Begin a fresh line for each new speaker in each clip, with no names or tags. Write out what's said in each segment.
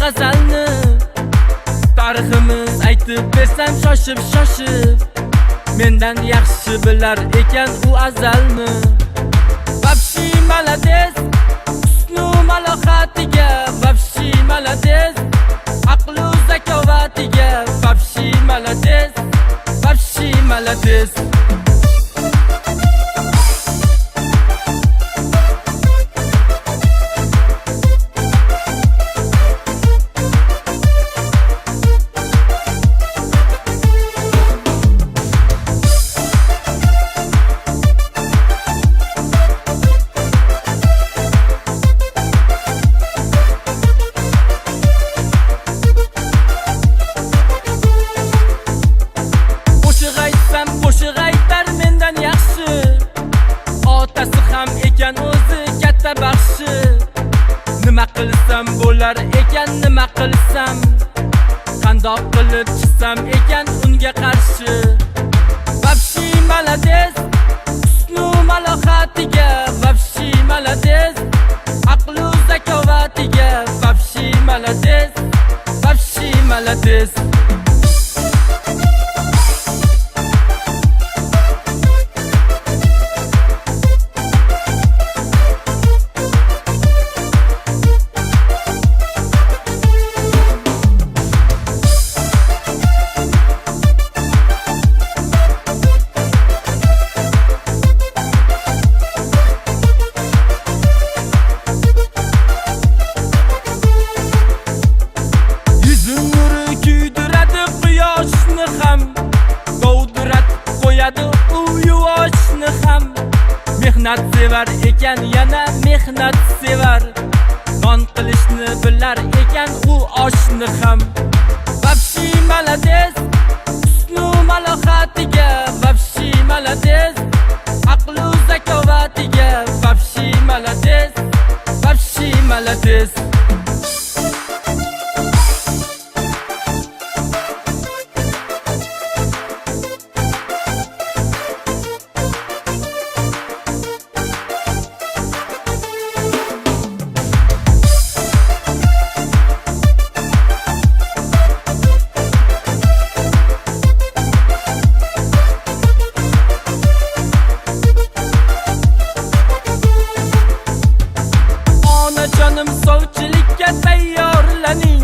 g'azalni tariximiz aytib bersam shoshib mendan yaxshi bilar ekan u azalni. Vapshi malades husnu malohatiga, vapshi malades aqlu zakovatiga, vapshi malades, vapshi malades. Qo'shiq aytar mendan yaxshi, otasi ham ekan o'zi katta baxshi. Nima qilsam bo'lar ekan, nima qilsam, qandoq qilib chiqsam ekan unga qarshi. Vapshi malades husnu malohatiga, vapshi malades aqlu zakovatiga, vapshi malades, vapshi malades. Mehnat sevar ekan, yana mehnat sevar, non qilishni bilar ekan u oshni ham. Vapshi malades husnu malohatiga, vapshi malades aqlu zakovatiga, vapshi malades, vapshi malades. Sovchilikka tayyorlaning,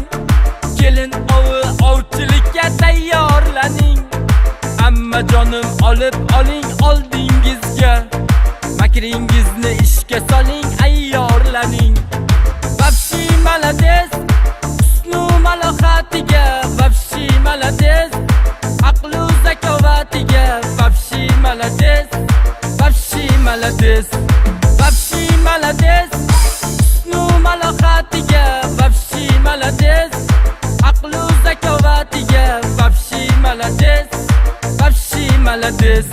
kelin ovi ovchilikka tayyorlaning. Amma jonim olib oling oldingizga, makringizni ishga soling, ayyorlaning. Vapshi malades husnu malohatiga, vapshi malades aqlu zakovatiga, vapshi malades, vapshi malades. Vapshi malades husnu malohatiga, vapshi malades aqlu zakovatiga, vapshi malades, vapshi malades.